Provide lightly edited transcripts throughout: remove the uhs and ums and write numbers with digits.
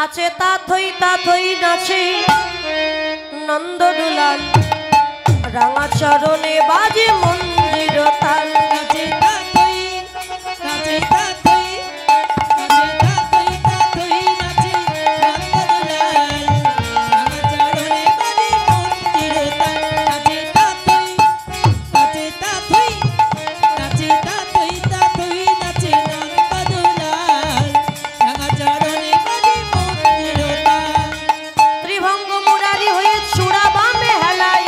নাচে তা থই নাচে নন্দদুলাল রাঙা চরণে বাজে মন্দির তাল নাচে তা থই নাচে তা থই নাচে নন্দদুলাল রাঙা চরণে বাজে মন্দির তাল নাচে তা থই নাচে তা থই নাচে নন্দদুলাল রাঙা চরণে বাজে মন্দির তাল ত্রিভঙ্গ মুরারি হয়ে চূড়া বামে হেলাই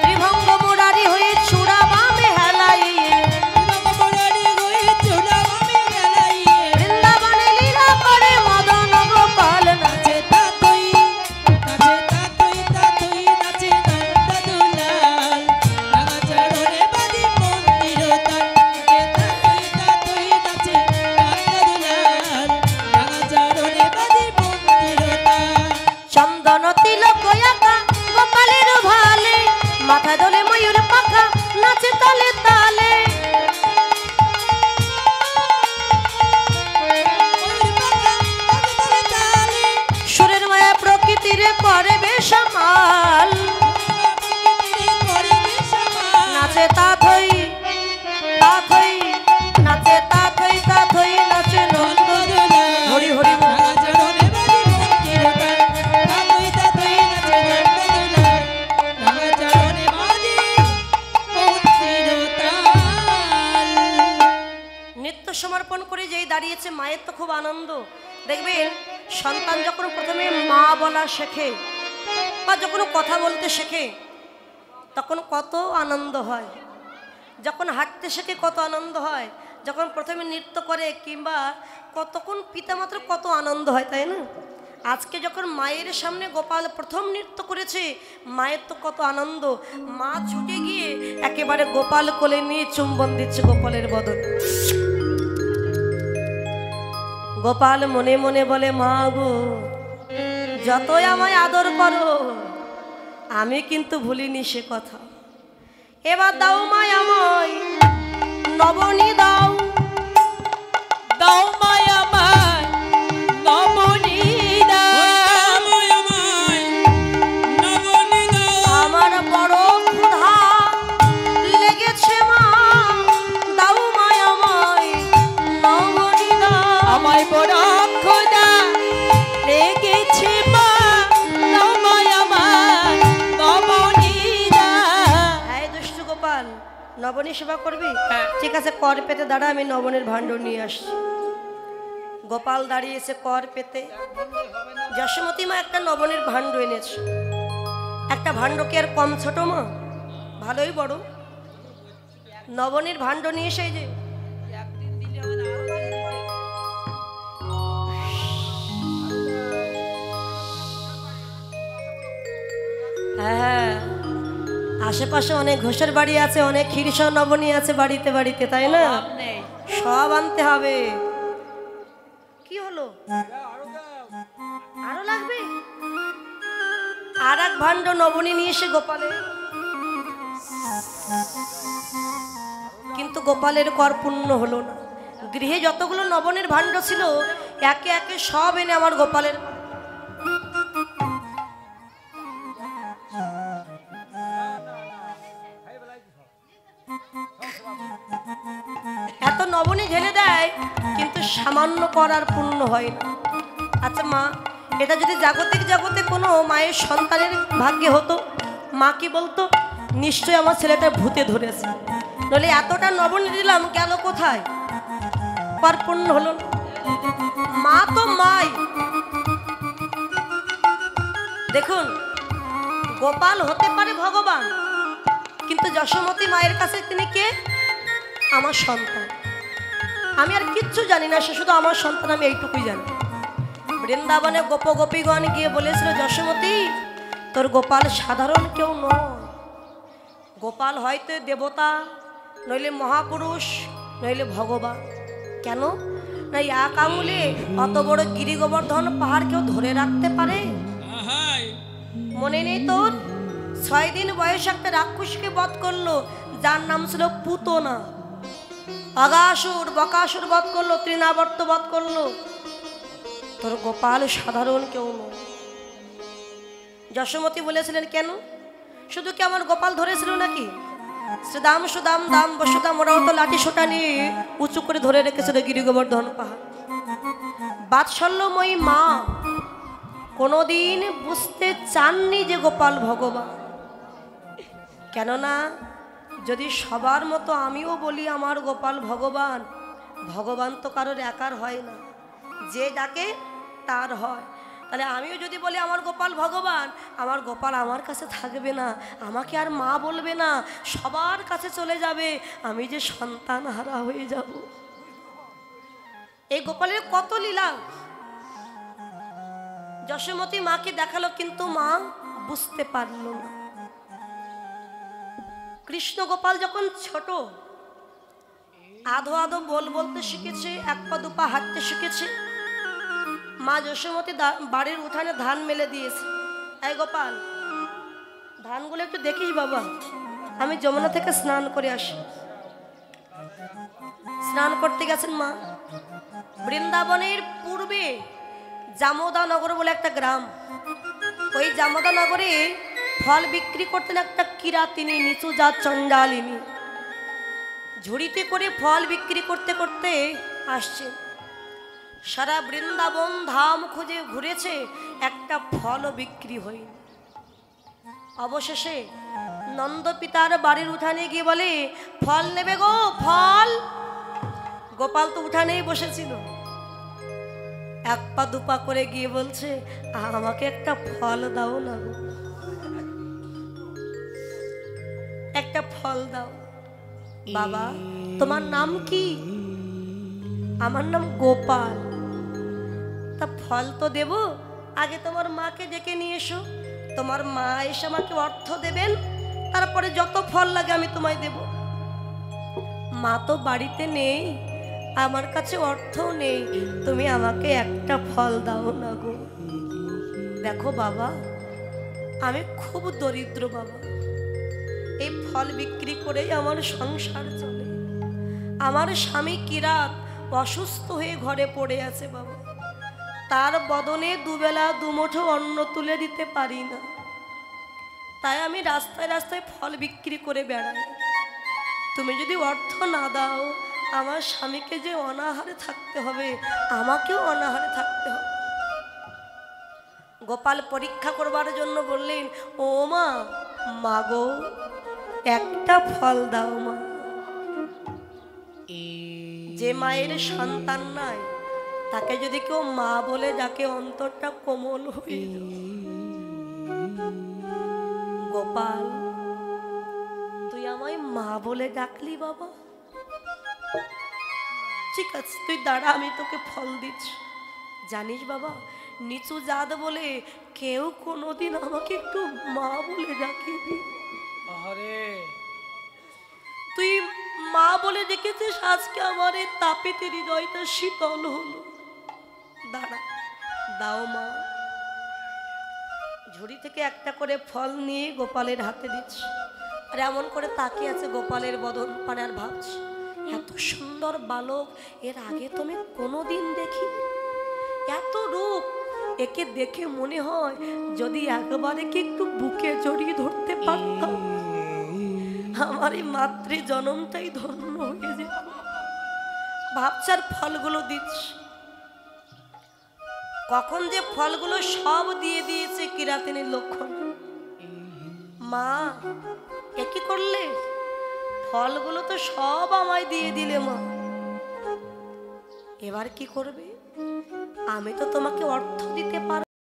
ত্রিভঙ্গ মুরারি হয়ে চূড়া বামে হেলাই বৃন্দাবনে লীলা করে মদন গোপাল নাচে তা থই নাচে নন্দদুলাল রাঙা চরণে বাজে মন্দির তাল নাচে তা থই নাচে নন্দদুলাল রাঙা চরণে বাজে মন্দির তাল চন্দন তিলক আঁকা গোপালের ভালে মাথা দোলে ময়ূর পাখা নাচে তালে তালে সুরের মায়া প্রকৃতির করে বেসামাল নাচে তা থই নাচে তা থই নাচে নন্দ হরি হরি বল। নৃত্য সমর্পণ করে যেই দাঁড়িয়েছে মায়ের তো খুব আনন্দ। দেখবেন সন্তান যখন প্রথমে মা বলা শেখে বা যখন কথা বলতে শেখে তখন কত আনন্দ হয়, যখন হাঁটতে শেখে কত আনন্দ হয়, যখন প্রথমে নৃত্য করে কিংবা কতক্ষণ পিতামাতার কত আনন্দ হয়, তাই না? আজকে যখন মায়ের সামনে গোপাল প্রথম নৃত্য করেছে মায়ের তো কত আনন্দ। মা ছুটে গিয়ে একেবারে গোপাল কোলে নিয়ে চুম্বন দিচ্ছে গোপালের বদন। গোপাল মনে মনে বলে, মা গো যতই আমায় আদর করো আমি কিন্তু ভুলিনি সে কথা। এবার দাও মায় আমায় নবনী দাও, দাও মায় আমায় নবনী দাও, আমার বড় ক্ষুধা লেগেছে মা, দাও মায় আমায় নবনী দাও। আমায় বড় ক্ষুধা লেগেছে মা, দাও মায় আমায় নবনী দাও। এই দুষ্টু গোপাল, নবনী সেবা করবি? ঠিক আছে, কর পেতে দাঁড়া, আমি নবনের ভাণ্ড নিয়ে আসছি। গোপাল দাঁড়িয়েছে কর পেতে। যশোমতী মা একটা নবনের ভাণ্ড এনেছে। একটা ভাণ্ড কি আর কম ছোট মা? ভালোই বড়। নবনের ভাণ্ড নিয়ে এসে যে হ্যাঁ, আশেপাশে অনেক ঘোষের বাড়ি আছে, অনেক ক্ষীরসহ নবনী আছে বাড়িতে বাড়িতে, তাই না? সব আনতে হবে। কি হলো, আরো লাগবে? আর এক ভাণ্ড নবনী নিয়ে এসে গোপালে, কিন্তু গোপালের কর পূর্ণ হলো না। গৃহে যতগুলো নবনের ভাণ্ড ছিল একে একে সব এনে আমার গোপালের এত নবনী ঢেলে দেয়, কিন্তু সামান্য কর আর পূর্ণ হয় না। আচ্ছা মা, এটা যদি জাগতিক জগতে কোনো মায়ের সন্তানের ভাগ্যে হতো, মা কি বলতো? নিশ্চয়ই আমার ছেলেটা ভূতে ধরেছে, নইলে এতটা নবনী দিলাম গেল কোথায়? কর পূর্ণ হলো না। মা তো মাই। দেখুন, গোপাল হতে পারে ভগবান, কিন্তু যশোমতী মায়ের কাছে তিনি কে? আমার সন্তান। আমি আর কিচ্ছু জানি না, সে শুধু আমার সন্তান, আমি এইটুকুই জানি। বৃন্দাবনে গোপ গোপীগণ গিয়ে বলেছিল, যশোমতী তোর গোপাল সাধারণ কেউ নয়, গোপাল হয়তো দেবতা, নইলে মহাপুরুষ, নইলে ভগবান। কেন না এক আঙুলে অত বড় গিরি গোবর্ধন পাহাড় কেউ ধরে রাখতে পারে? মনে নেই তোর? 6 দিন বয়স একটা রাক্ষসকে বধ করলো, যার নাম ছিল পুতনা। অগাসুর বকাসুর বধ করলো, তৃণাবর্ত বধ করলো, তোর গোপাল সাধারণ কেউ নয়। যশোমতী বলেছিলেন, কেন? শুধু কি আমার গোপাল ধরেছিল নাকি? শ্রীদাম সুদাম দাম বসুদাম ওরাও তো লাঠি সোটা নিয়ে উঁচু করে ধরে রেখেছিল গিরি গোবর্ধন পাহাড়। বাৎসল্যময়ী মা কোনোদিন বুঝতে চাননি যে গোপাল ভগবান। কেননা যদি সবার মতো আমিও বলি আমার গোপাল ভগবান, ভগবান তো কারোর একার হয় না, যে ডাকে তার হয়। তাহলে আমিও যদি বলি আমার গোপাল ভগবান, আমার গোপাল আমার কাছে থাকবে না, আমাকে আর মা বলবে না, সবার কাছে চলে যাবে, আমি যে সন্তান হারা হয়ে যাব। এই গোপালের কত লীলা যশোমতী মাকে দেখালো, কিন্তু মা বুঝতে পারল না। কৃষ্ণ গোপাল যখন ছোট, আধো আধো বলতে শিখেছে, এক পা দুপা হাঁটতে শিখেছে, মা যশোমতী বাড়ির উঠানে ধান মেলে দিয়েছে। এই গোপাল, ধানগুলো একটু দেখিস বাবা, আমি যমুনা থেকে স্নান করে আসি। স্নান করতে গেছেন মা। বৃন্দাবনের পূর্বে জামোদা নগর বলে একটা গ্রাম, ওই জামোদা নগরে ফল বিক্রি করতেন একটা কিরাতিনী, নিচু জাত চণ্ডালিনী। ঝুড়িতে করে ফল বিক্রি করতে করতে আসছে, সারা বৃন্দাবন ধাম খুঁজে ঘুরেছে, একটা ফলও বিক্রি হয়নি। অবশেষে নন্দ পিতার বাড়ির উঠানে গিয়ে বলে, ফল নেবে গো ফল। গোপাল তো উঠানেই বসেছিল, এক পা দুপা করে গিয়ে বলছে, আমাকে একটা ফল দাও না গো, একটা ফল দাও। বাবা, তোমার নাম কি? আমার নাম গোপাল। তা ফল তো দেব, আগে তোমার মাকে ডেকে নিয়ে এসো, তোমার মা এসে আমাকে অর্থ দেবেন, তারপরে যত ফল লাগে আমি তোমায় দেব। মা তো বাড়িতে নেই, আমার কাছে অর্থও নেই, তুমি আমাকে একটা ফল দাও না গো। দেখো বাবা, আমি খুব দরিদ্র বাবা, এই ফল বিক্রি করেই আমার সংসার চলে। আমার স্বামী কিরাত অসুস্থ হয়ে ঘরে পড়ে আছে বাবা, তার বদনে দুবেলা দুমুঠো অন্ন তুলে দিতে পারি না, তাই আমি রাস্তায় রাস্তায় ফল বিক্রি করে বেড়াই। তুমি যদি অর্থ না দাও, আমার স্বামীকে যে অনাহারে থাকতে হবে, আমাকেও অনাহারে থাকতে হবে। গোপাল পরীক্ষা করবার জন্য বললেন, ও মা, মাগো একটা ফল দাও মা। যে মায়ের সন্তান নাই, তাকে যদি কেউ মা বলে ডাকে, অন্তরটা কোমল হয়ে যায়। গোপাল, তুই আমায় মা বলে ডাকলি বাবা, ঠিক আছে তুই দাঁড়া, আমি তোকে ফল দিচ্ছি। জানিস বাবা, নিচু জাত বলে কেউ কোনোদিন আমাকে একটু মা বলে ডাকেনি। তুই মা বলে ডেকেছিস, আজকে আমার এই তাপিতে হৃদয়টা শীতল হলো। দাঁড়া, দাও মা। ঝুড়ি থেকে একটা করে ফল নিয়ে গোপালের হাতে দিচ্ছি, আর এমন করে তাকিয়ে আছে গোপালের বদন পানে, আর ভাবছি, এত সুন্দর বালক এর আগে তুমি কোনোদিন দেখি, এত রূপ, একে দেখে মনে হয় যদি একবারে কি একটু বুকে জড়িয়ে ধরতে পারতাম, আমার এই মাতৃ জনমটাই ধন্য হয়ে যেত। ভাবছার ফলগুলো দিচ্ছি, কখন যে ফলগুলো সব দিয়ে দিয়েছে কিরাতিনীর লক্ষণ। মা, এ কি করলে? ফলগুলো তো সব আমায় দিয়ে দিলে মা, এবার কি করবে? আমি তো তোমাকে অর্থ দিতে পারবো